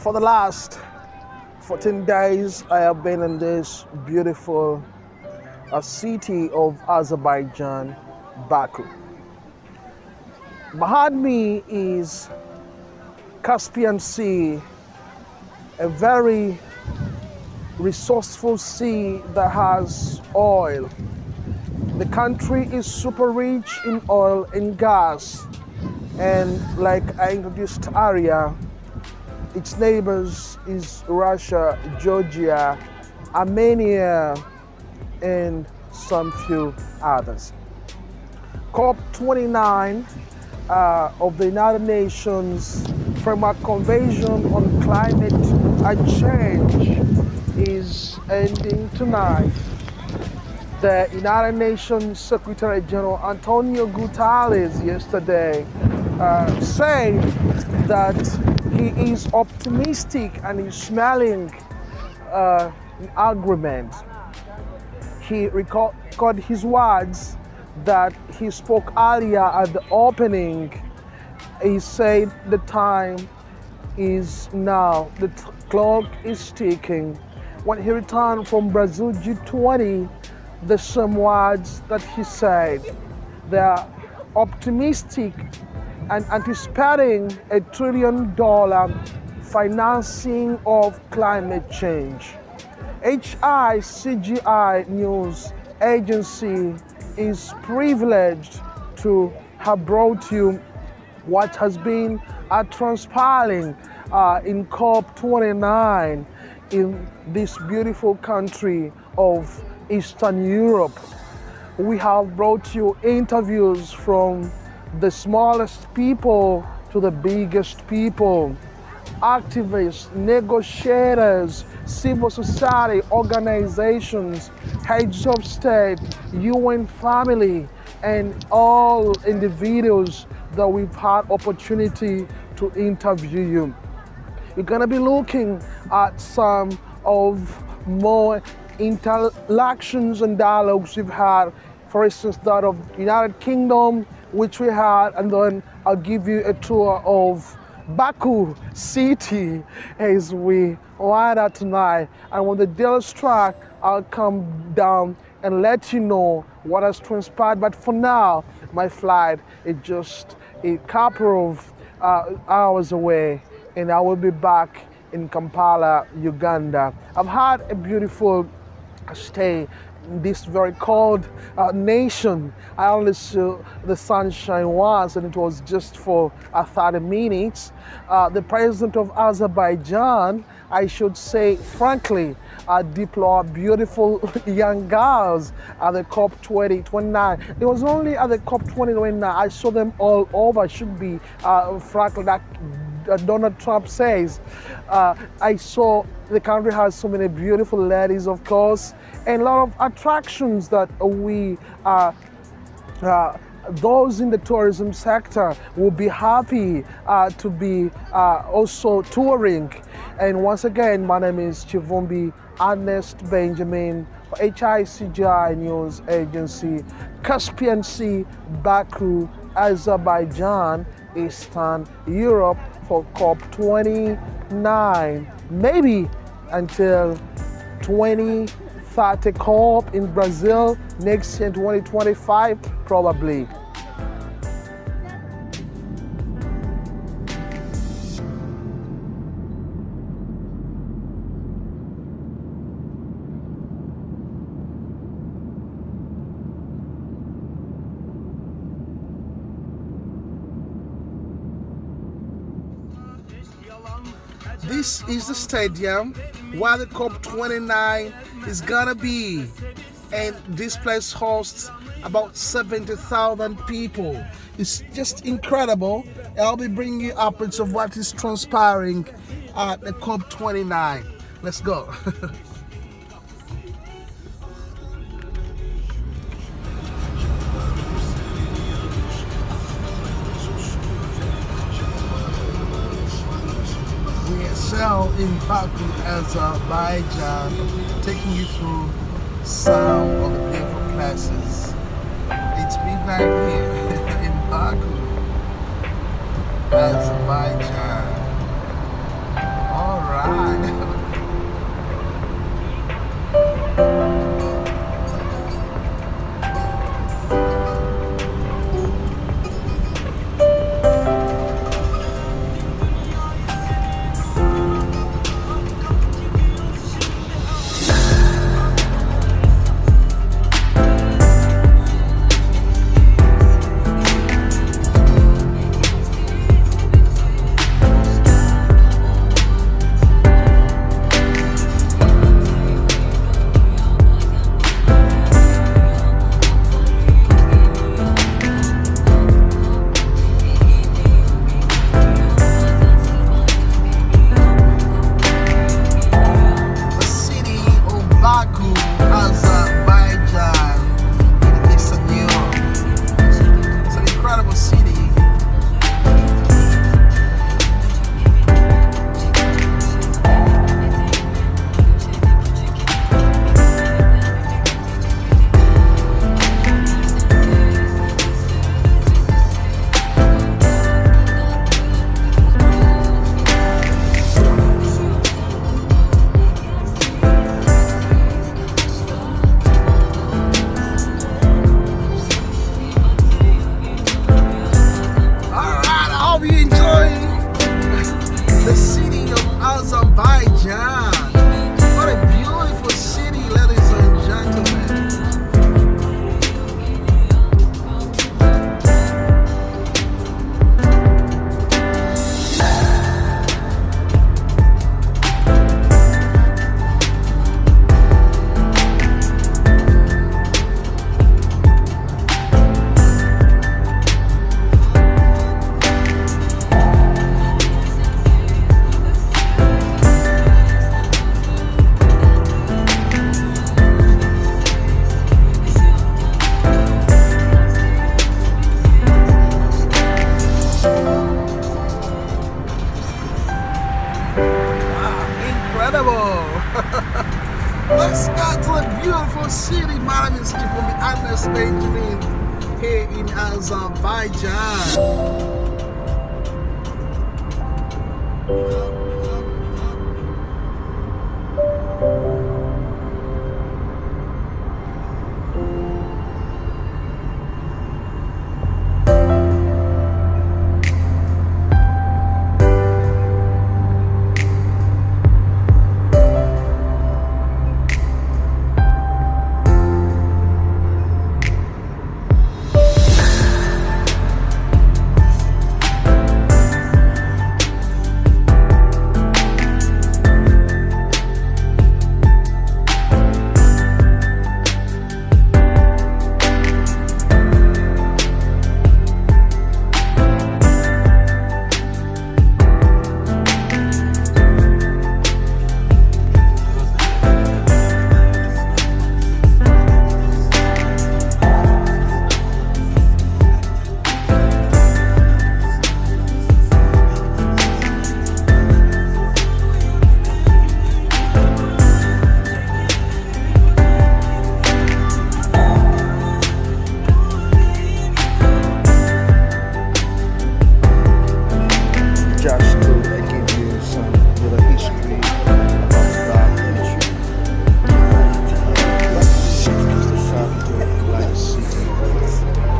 For the last 14 days, I have been in this beautiful city of Azerbaijan, Baku. Behind me is Caspian Sea, a very resourceful sea that has oil. The country is super rich in oil and gas, and like I introduced earlier, its neighbors is Russia, Georgia, Armenia, and some few others. COP29 of the United Nations Framework Convention on Climate Change is ending tonight. The United Nations Secretary General Antonio Guterres yesterday said that he is optimistic and is smelling an agreement. He recorded his words that he spoke earlier at the opening. He said the time is now, the clock is ticking. When he returned from Brazil G20, the same words that he said. They are optimistic and anticipating $1 trillion financing of climate change. HICGI News Agency is privileged to have brought you what has been transpiring in COP29 in this beautiful country of Eastern Europe. We have brought you interviews from the smallest people to the biggest people, activists, negotiators, civil society organizations, heads of state, UN family, and all individuals that we've had opportunity to interview you. You're gonna be looking at some of more interactions and dialogues we've had, for instance, that of United Kingdom, which we had, and then I'll give you a tour of Baku city as we wind up tonight. And when the deal is struck, I'll come down and let you know what has transpired. But for now, my flight is just a couple of hours away, and I will be back in Kampala, Uganda. I've had a beautiful stay in this very cold nation. I only saw the sunshine once, and it was just for 30 minutes. The president of Azerbaijan, I should say frankly, deployed beautiful young girls at the COP29. It was only at the COP29 I saw them all over, should be frankly, like Donald Trump says. I saw the country has so many beautiful ladies, of course, and a lot of attractions that we those in the tourism sector will be happy to be also touring. And once again, my name is Kivumbi Ernest Benjamin for HICGI News Agency, Caspian Sea, Baku, Azerbaijan, Eastern Europe for COP29, maybe until 2030 COP in Brazil next year, 2025, probably. This is the stadium where the COP29 is gonna be, and this place hosts about 70,000 people. It's just incredible. I'll be bringing you updates of what is transpiring at the COP29. Let's go. In Baku, Azerbaijan, taking you through some of the beautiful places. It's midnight here in Baku, Azerbaijan. All level. Let's go to a beautiful city. My name is Kivumbi Benjamin here in Azerbaijan.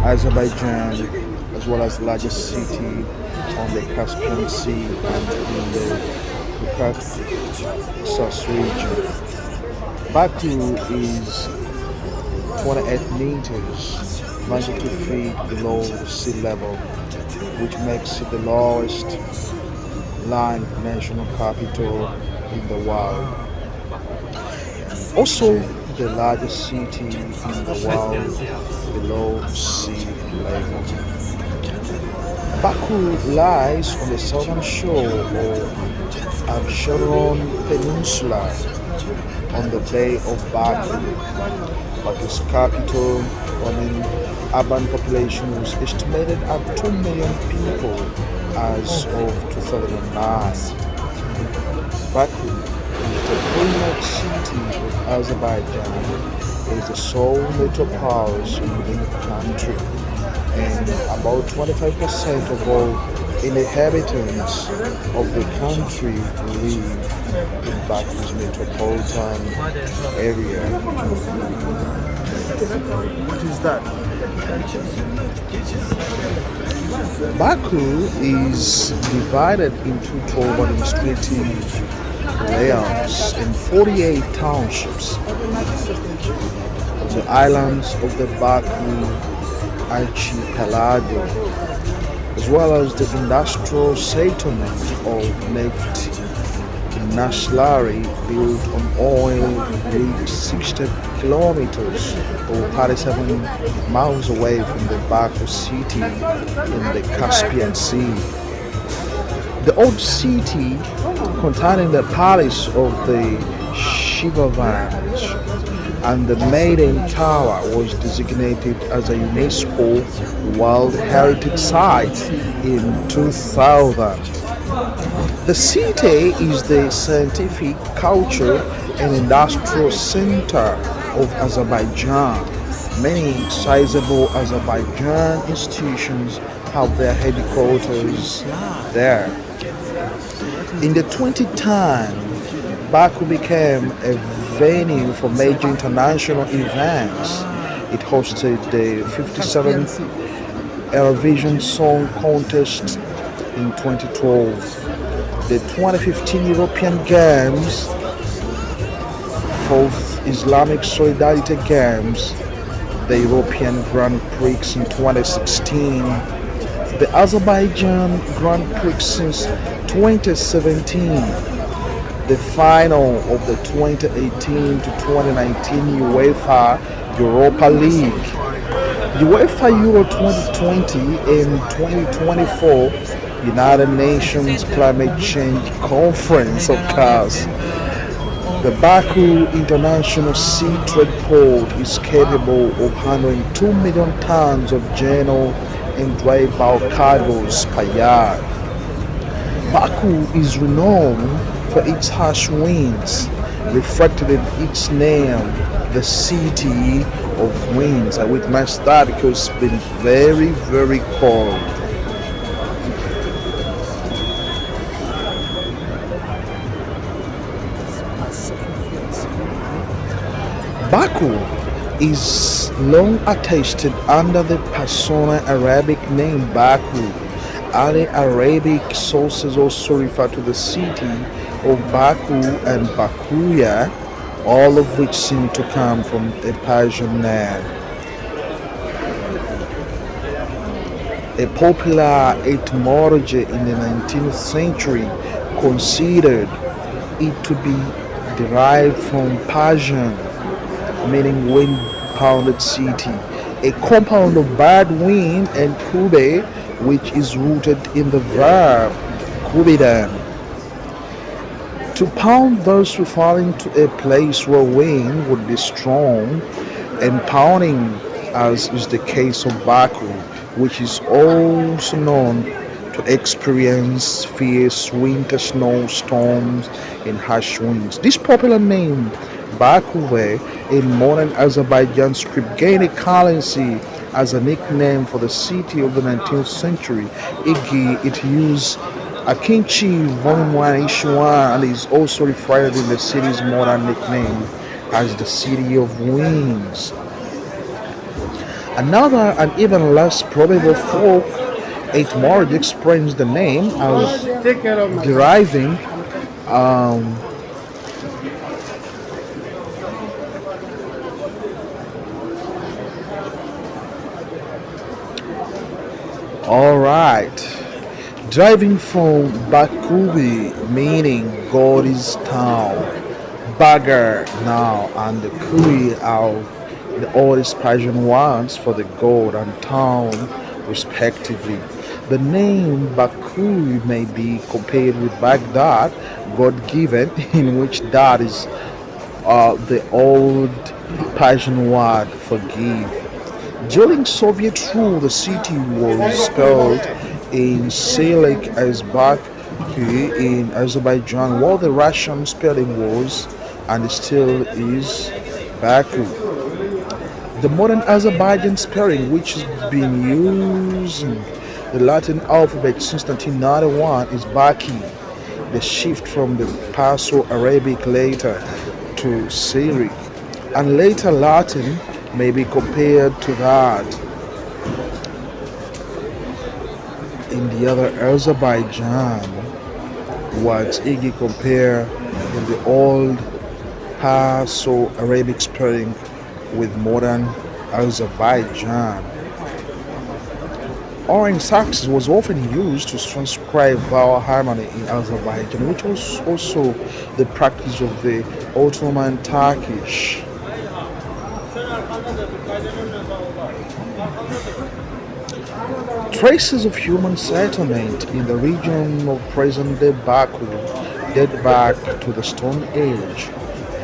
Azerbaijan, as well as the largest city on the Caspian Sea and in the Caucasus region. Baku is 28 meters, 92 feet below sea level, which makes it the lowest lying national capital in the world. Also, the largest city in the world below sea level. Baku lies on the southern shore of Azerbaijan Peninsula on the Bay of Baku. Baku's capital, running urban population was estimated at 2 million people as of 2009. Baku, the prominent city of Azerbaijan, is the sole metropolis within the country, and about 25% of all inhabitants of the country live in Baku's metropolitan area. What is that? Baku is divided into 12 administrative layers and 48 townships. The islands of the Baku archipelago, as well as the industrial settlement of Neft Naslari, built on oil, lives 60 kilometers or 37 miles away from the Baku city in the Caspian Sea. The old city, containing the palace of the Shivavans and the Maiden Tower, was designated as a UNESCO World Heritage Site in 2000. The city is the scientific, cultural, and industrial center of Azerbaijan. Many sizable Azerbaijan institutions have their headquarters there. In the 2010, Baku became a venue for major international events. It hosted the 57th Eurovision Song Contest in 2012, the 2015 European Games, 4th Islamic Solidarity Games, the European Grand Prix in 2016, the Azerbaijan Grand Prix since 2017, the final of the 2018 to 2019 UEFA Europa League, UEFA Euro 2020 and 2024 United Nations Climate Change Conference, of course. The Baku International Sea Trade Port is capable of handling 2 million tons of general and dry bulk cargoes per year. Baku is renowned for its harsh winds, reflected in its name, the city of winds. I witnessed that because it's been very, very cold. Baku is long attested under the Persona Arabic name Baku. Early Arabic sources also refer to the city of Baku and Bakuya, all of which seem to come from a Persian name. A popular etymology in the 19th century considered it to be derived from Persian, meaning wind pounded city, a compound of bad wind and kube, which is rooted in the verb kubidan, to pound, thus referring to a place where wind would be strong, and pounding, as is the case of Baku, which is also known to experience fierce winter snowstorms and harsh winds. This popular name, Bakuwe, in modern Azerbaijan script gained a currency as a nickname for the city of the 19th century. Igi, it used Akinci Volume 1 Issue 1 and is also referred in the city's modern nickname as the City of Winds. Another and even less probable folk etymology explains the name as deriving um, all right, driving from Bakubi, meaning God is town, Bagar now, and the Kui are the oldest Persian words for the god and town, respectively. The name Baku may be compared with Baghdad, God given, in which that is the old Persian word for give. During Soviet rule, the city was spelled in Cyrillic as Baku in Azerbaijan, while the Russian spelling was and still is Baku. The modern Azerbaijan spelling, which has been using the Latin alphabet since 1991, is Baki. The shift from the Perso-Arabic later to Syriac and later Latin may be compared to that in the other Azerbaijan words. Igi compare in the old Perso-Arabic spelling with modern Azerbaijan. Orange saxes was often used to transcribe vowel harmony in Azerbaijan, which was also the practice of the Ottoman Turkish. Traces of human settlement in the region of present-day Baku date back to the Stone Age.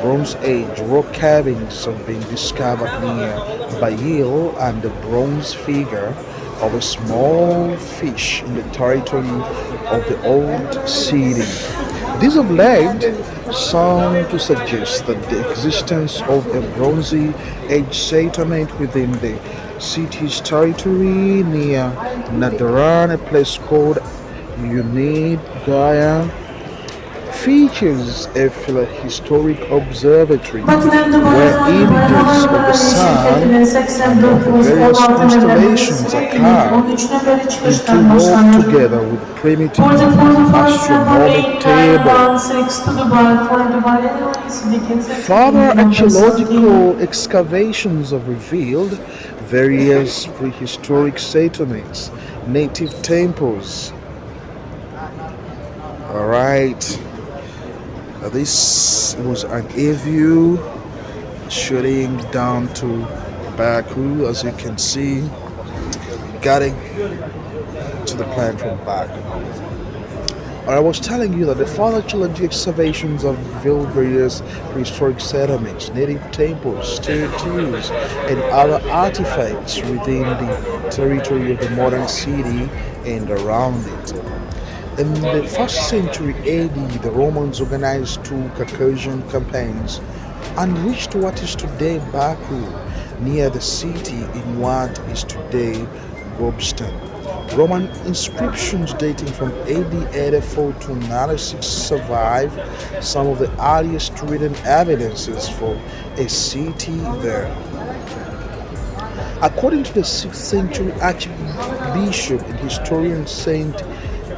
Bronze Age rock carvings have been discovered near Bayil and the bronze figure of a small fish in the territory of the old city. These have led some to suggest that the existence of a Bronze Age settlement within the city's territory near Nadaran, a place called Unid Gaya, features a historic observatory where images of the sun and of the various constellations are carved interlocked together with primitive astronomic tables. Further archaeological excavations have revealed various prehistoric settlements, native temples. Alright, this was an view shooting down to Baku, as you can see, getting to the plant from Baku. I was telling you that the further geologic excavations have revealed various prehistoric settlements, native temples, statues, and other artifacts within the territory of the modern city and around it. In the first century AD, the Romans organized two Caucasian campaigns and reached what is today Baku, near the city in what is today Gobstan. Roman inscriptions dating from AD 84 to 96 survive, some of the earliest written evidences for a city there. According to the 6th century archbishop and historian Saint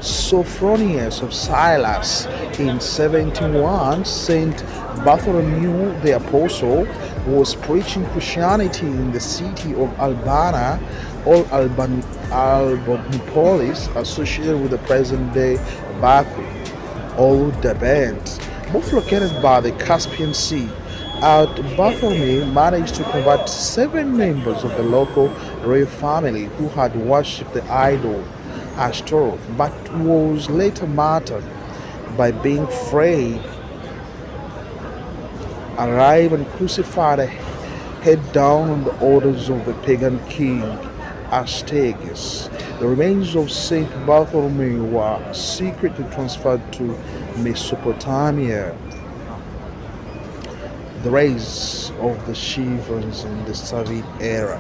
Sophronius of Silas, in 71, Saint Bartholomew the Apostle was preaching Christianity in the city of Albana or Albanopolis, associated with the present day Baku or Derbent, both located by the Caspian Sea. At Bartholomew managed to convert 7 members of the local royal family who had worshipped the idol Ashtaroth, but was later martyred by being freed, arrived and crucified head down on the orders of the pagan king Astyages. The remains of Saint Bartholomew were secretly transferred to Mesopotamia. The rise of the Shivans in the Soviet era.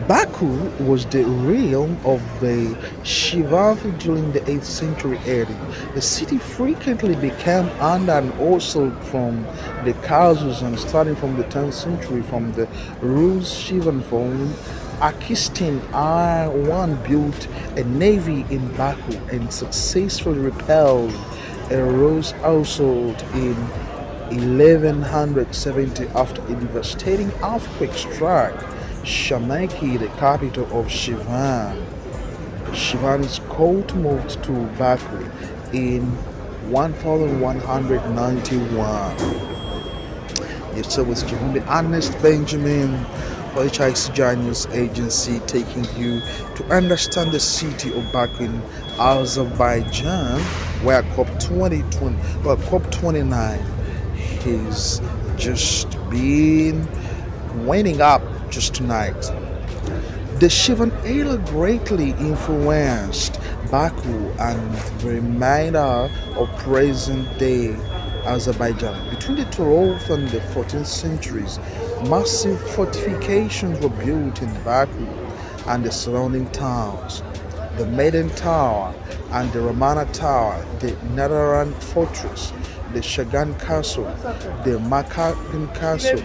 Baku was the realm of the Shivathi during the 8th century AD. The city frequently became under an assault from the Khazars, and starting from the 10th century from the Rus Shivan form. Akistin I built a navy in Baku and successfully repelled a Rus assault in 1170 after a devastating earthquake struck Shamaki, the capital of Shivan. Shivan's court moved to Baku in 1191. You're still with Kivumbi Ernest Benjamin for HICJ News Agency, taking you to understand the city of Baku in Azerbaijan, where COP29 has just been winding up just tonight. The Shivan era greatly influenced Baku and the remainder of present-day Azerbaijan. Between the 12th and the 14th centuries, massive fortifications were built in Baku and the surrounding towns. The Maiden Tower and the Ramana Tower, the Nararan Fortress, the Shagan Castle, the Makarin Castle,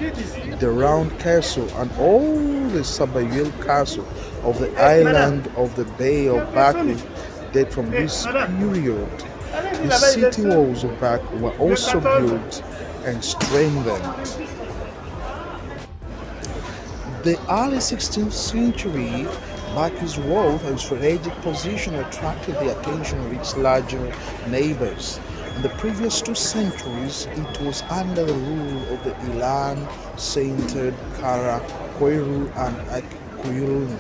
the Round Castle, and all the Sabayil Castle of the island of the Bay of Baku date from this period. The city walls of Baku were also built and strengthened. The early 16th century, Baku's wealth and strategic position attracted the attention of its larger neighbors. In the previous 2 centuries, it was under the rule of the Ilan-centered Kara, Koiru, and Akkoyunlu.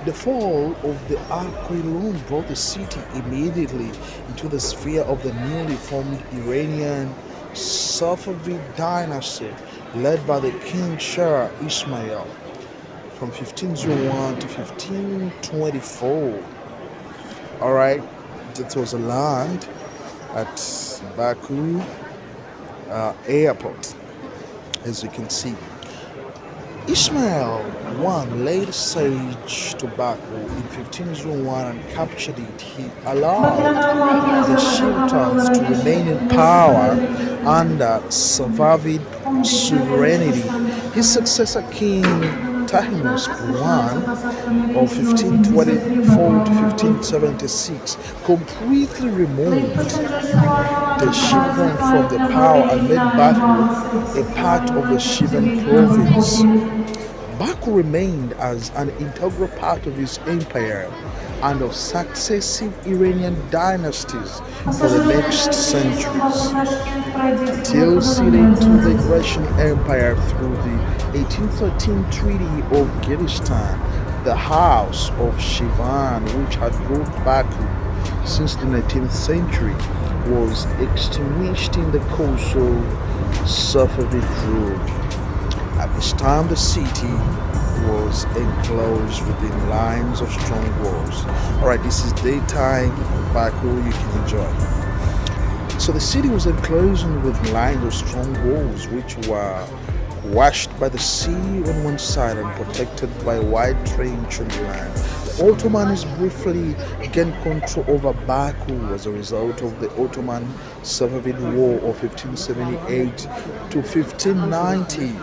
The fall of the Akkoyunlu brought the city immediately into the sphere of the newly formed Iranian Safavid dynasty, led by the King Shah Ismail from 1501 to 1524. Alright, that was a land at Baku airport, as you can see. Ismail I laid siege to Baku in 1501 and captured it. He allowed the Sultans to remain in power under Safavid sovereignty. His successor, King Tahmasp I of 1524 to 1576, completely removed the Shivan from the power and made Baku a part of the Shivan province. Baku remained as an integral part of his empire and of successive Iranian dynasties for the next centuries, until ceding to the Grecian Empire through the 1813 Treaty of Gilistan. The House of Shivan, which had ruled Baku since the 19th century, was extinguished in the course of Safavid rule. At this time, the city was enclosed within lines of strong walls. Alright, this is daytime Baku, you can enjoy. So the city was enclosed with lines of strong walls which were washed by the sea on one side and protected by a wide trench on the land. The Ottomans briefly gained control over Baku as a result of the Ottoman Safavid War of 1578 to 1590.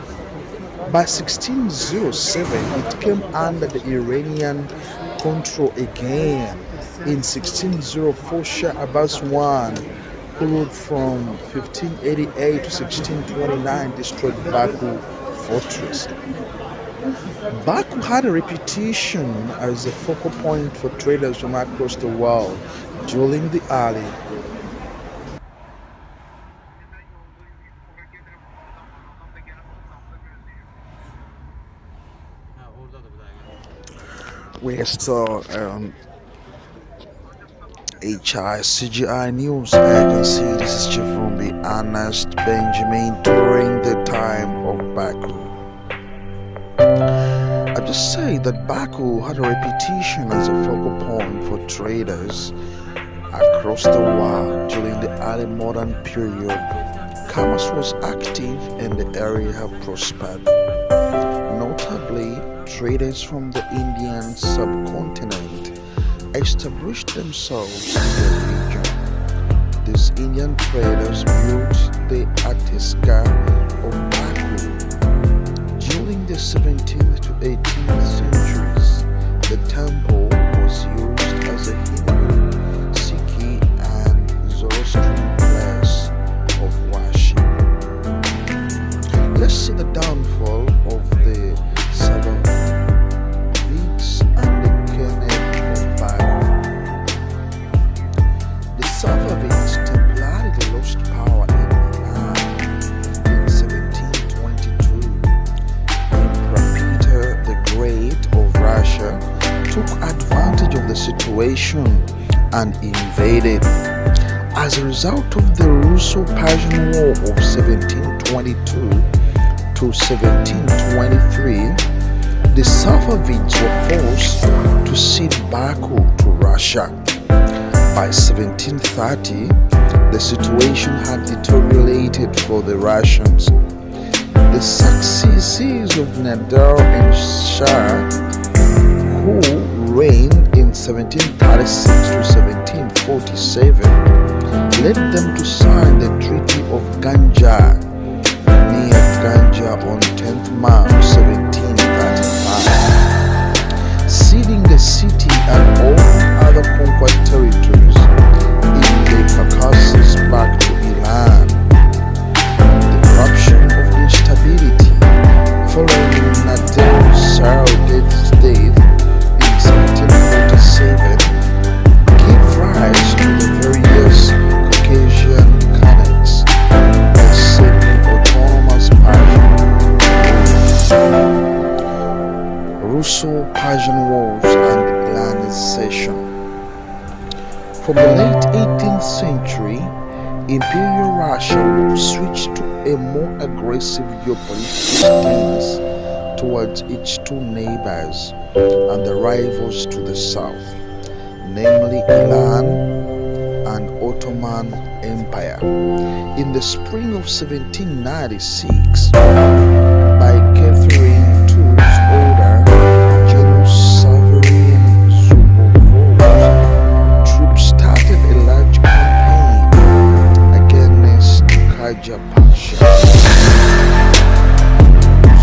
By 1607, it came under the Iranian control again. In 1604, Shah Abbas I, who ruled from 1588 to 1629, destroyed Baku fortress. Baku had a reputation as a focal point for traders from across the world during the early. We're still HICGI News Agency. This is Kivumbi Ernest Benjamin touring the time of Baku. I just say that Baku had a reputation as a focal point for traders across the world during the early modern period. Commerce was active and the area have prospered. Notably, traders from the Indian subcontinent established themselves in the region. These Indian traders built the Ateska of Baku. During the 17th to 18th centuries, the temple was used as a Hindu, Sikh and Zoroastrian place of worship. Let's see the downfall of the Safavids and the Khanate of Baku. The Safavids temporarily lost power in Iran in 1722. Emperor Peter the Great of Russia took advantage of the situation and invaded. As a result of the Russo-Persian War of 1722 to 1723, the Safavids were forced to cede Baku to Russia. By 1730, the situation had deteriorated for the Russians. The successors of Nadir and Shah, who reigned in 1736 to 1747, led them to sign the Treaty of Ganja near Ganja on 10th March 1735, ceding the city and all other conquered territories in the Caucasus back to Iran. The corruption of instability following Nadir Shah's death in 1747 gave rise to the various Caucasian Khanates as semi-autonomous Russo-Persian Wars and Hellenization. From the late 18th century, Imperial Russia switched to a more aggressive geopolitical stance towards its two neighbors and the rivals to the south, namely Iran and Ottoman Empire. In the spring of 1796, by Catherine II's order, General Severin Zubov's troops started a large campaign against Kaja Pasha.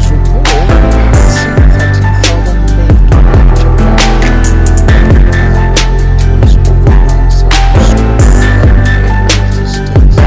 Zubov had sent 13,000 men to capture Baku, and it was overrun resistance.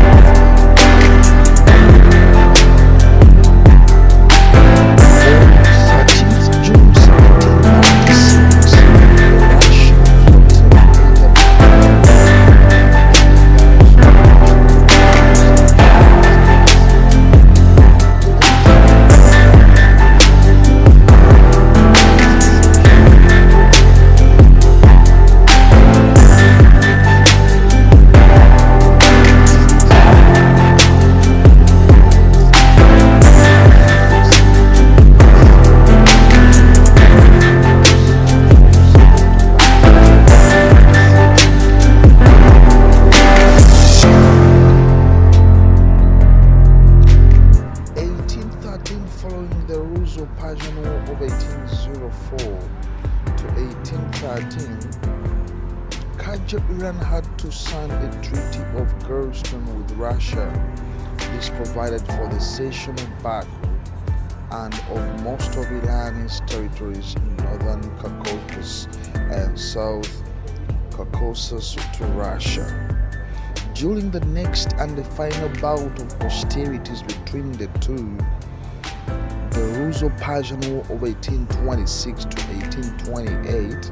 to sign a treaty of Gerstein with Russia. This provided for the cession of Baku and of most of Iranian's territories in northern Caucasus and South Caucasus to Russia. During the next and the final bout of hostilities between the two, the Russo-Persian War of 1826 to 1828,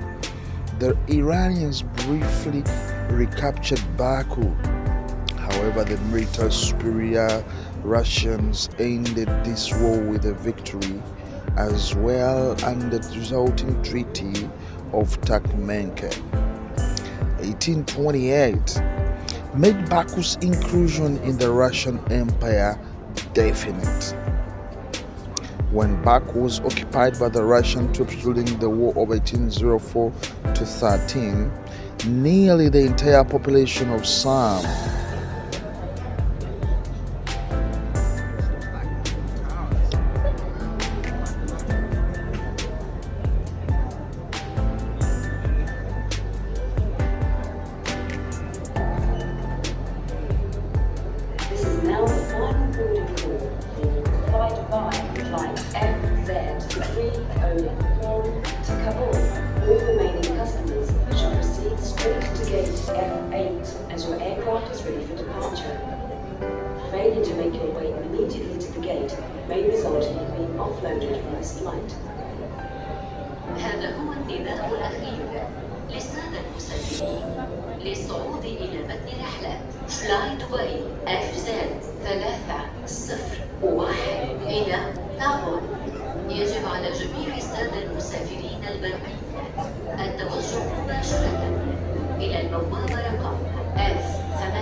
the Iranians briefly recaptured Baku. However, the military superior Russians ended this war with a victory as well, and the resulting Treaty of Turkmenka. 1828 made Baku's inclusion in the Russian Empire definite. When Baku was occupied by the Russian troops during the War of 1804 to 13, nearly the entire population of Sam Failing to make your way immediately to the gate may result in you being offloaded from this flight. هذا هو النداء الأخير للسادة المسافرين للصعود إلى متن رحلة فلاي دبي FZ 301 إلى تايوان. يجب على جميع السادة المسافرين البرقيين التوجه مباشرة إلى البوابة رقم F8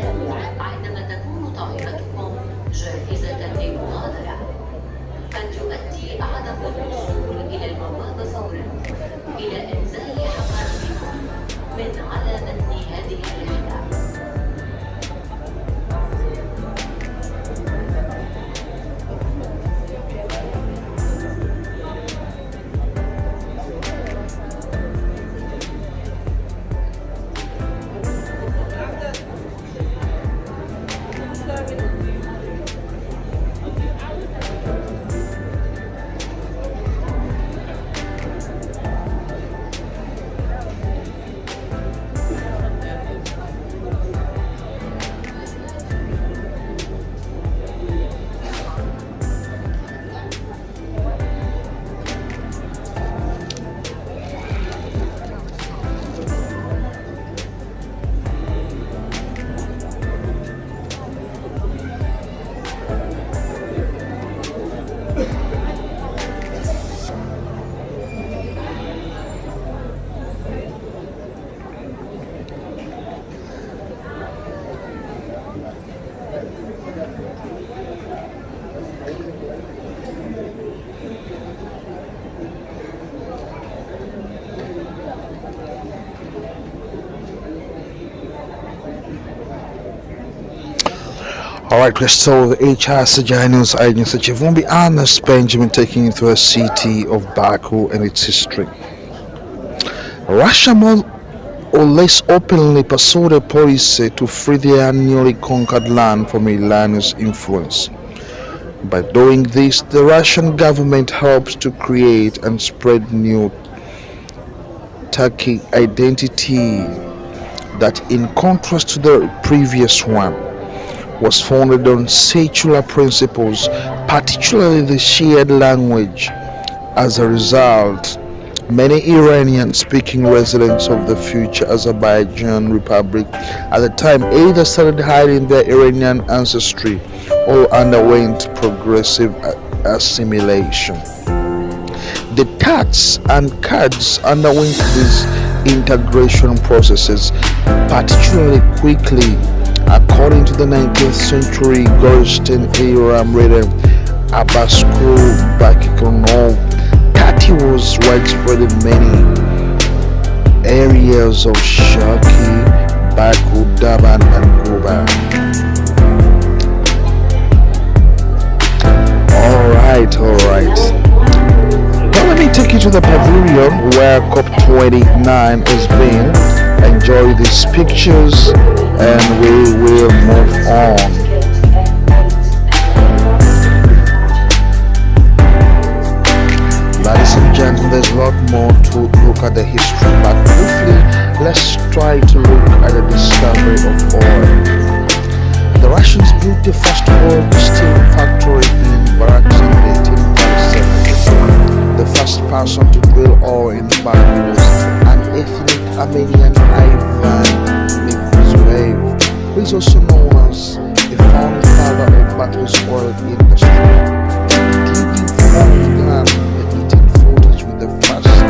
عندما تكون طائرتكم جاهزة للمغادرة. قد يؤدي عدم الوصول إلى البوابة فورا إلى إنزال حقائبكم من على متن هذه الرحلة. Alright, Crystal, the HR Sejanus Agency Kivumbi and Benjamin taking you through a city of Baku and its history. Russia more or less openly pursued a policy to free their newly conquered land from Iranian's influence. By doing this, the Russian government helps to create and spread new Turkic identity that, in contrast to the previous one, was founded on secular principles, particularly the shared language. As a result, many Iranian-speaking residents of the future Azerbaijan Republic at the time either started hiding their Iranian ancestry or underwent progressive assimilation. The Turks and Kurds underwent these integration processes particularly quickly. According to the 19th century Gorstin era writer Abbaskur Bakikonov, Turkey was widespread in many areas of Shaki, Baku, Daban, and Guba. Alright. Well, let me take you to the pavilion where COP29 has been. enjoy these pictures and we will move on. Ladies and gentlemen, there's a lot more to look at the history, but briefly, let's try to look at the discovery of oil. The Russians built the first oil distilling factory in Barak in 1837. The first person to drill oil in Baku was an ethnic Armenian Ivan Mikuzoev, who is also known as the founding father of Baku's oil industry. Kivumbi began the 1840s with the first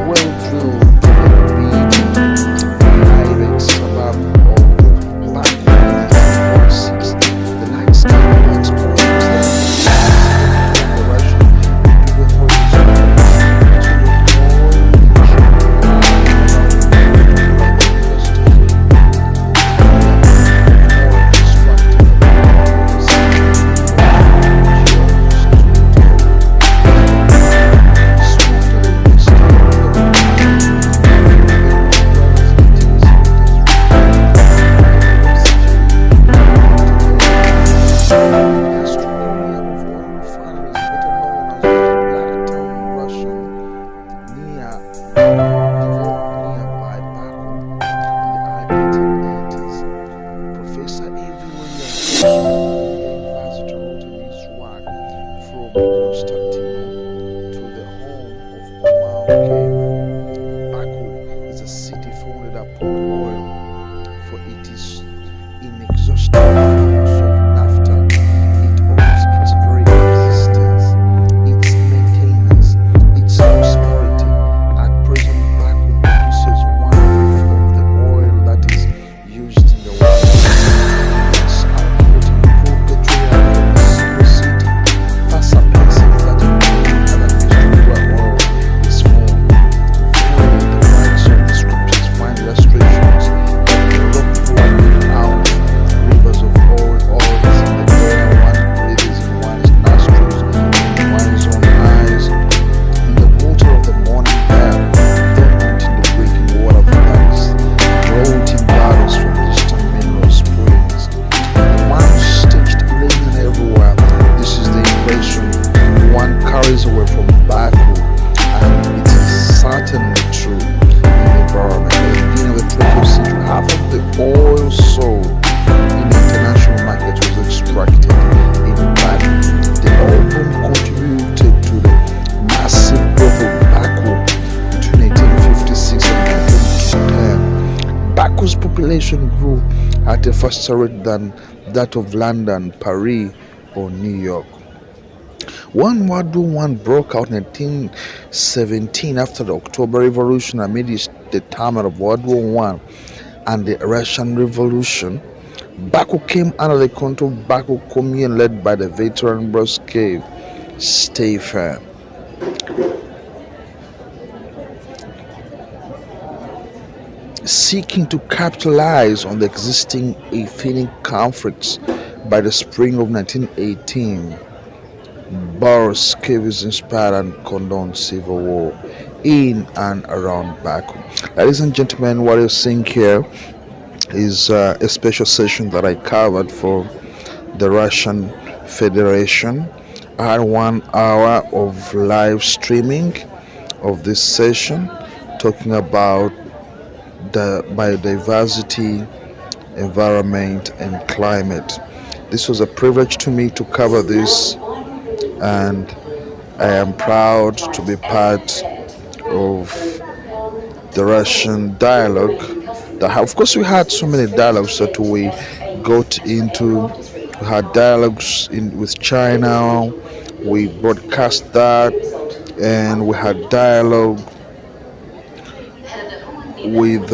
well drilled to the private suburb of Baku in 1946. The large-scale explosions that the Russian into the horizon to the Baku is a city founded upon oil, for it is inexhaustible source of naphtha. It owes its very existence, its maintenance, its prosperity. At present, Baku produces one-fifth of the oil that is used in the world. Its output improved the trade of the single city, far surpassing that of any other district where oil is formed. Following the rights of the scriptures find illustrations of the rock flowing out rivers of oil is in the air one breathes in one's nostrils, in one's own eyes, in the water of the morning air, though not in the drinking water of valleys, brought in barrels from distant mineral springs. One stitched linen everywhere. This is the impression one carries away from Baku, and it is certainly true in the environment. At the beginning of the 20th century, half of the oil sold in the international market was extracted in Baku. The oil boom contributed to the massive growth of Baku between 1856 and 1910. Baku's population grew at a faster rate than that of London, Paris, or New York. One World War I broke out in 1917 after the October Revolution amidst the turmoil of World War I and the Russian Revolution. Baku came under the control of Baku Commune led by the veteran Brodsky Stefan. Seeking to capitalize on the existing ethnic conflicts by the spring of 1918, Boris Kivumbi inspired and condoned civil war in and around Baku. Ladies and gentlemen, what you're seeing here is a special session that I covered for the Russian Federation. I had 1 hour of live streaming of this session talking about the biodiversity, environment, and climate. This was a privilege to me to cover this, and I am proud to be part of the Russian dialogue. Of course, we had so many dialogues that we got into. We had dialogues with China. We broadcast that, and we had dialogue with.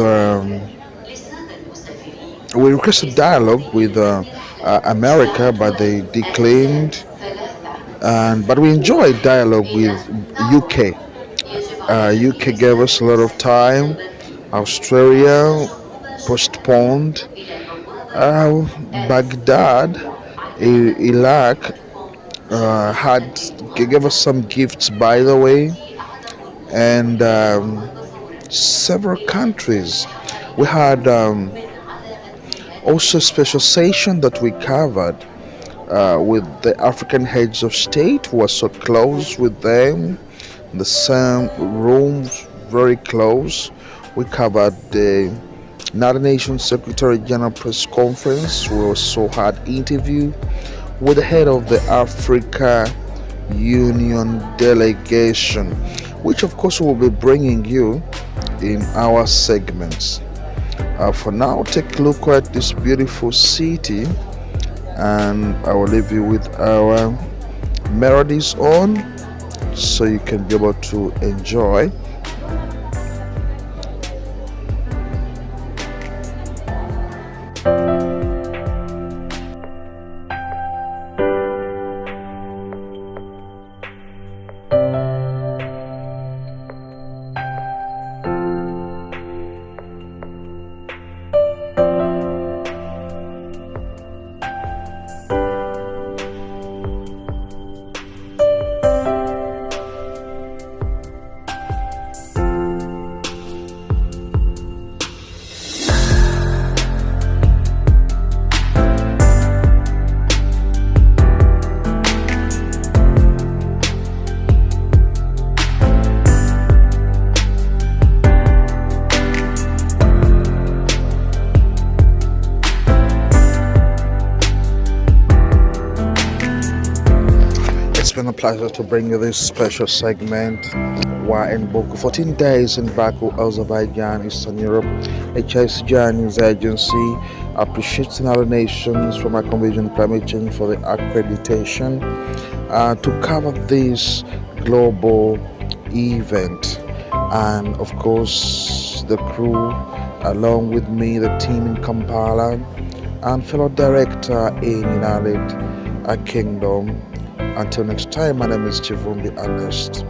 We requested dialogue with America, but they declined. But we enjoyed dialogue with UK. UK gave us a lot of time. Australia postponed. Baghdad, Iraq, gave us some gifts, by the way, and several countries. We had من علامة قيادة also a special session that we covered with the African heads of state who were so close with them, the same rooms, very close. We covered the United Nations Secretary General press conference. We also had interview with the head of the Africa Union delegation, which of course we'll be bringing you in our segments. For now, take a look at this beautiful city, and I will leave you with our melodies on so you can be able to enjoy. It's been a pleasure to bring you this special segment. We're in Baku, 14 days in Baku, Azerbaijan, Eastern Europe. HSG News Agency appreciates the United Nations for my convention climate change for the accreditation to cover this global event. And of course, the crew, along with me, the team in Kampala, and fellow director in United Kingdom. Until next time, my name is Kivumbi Ernest.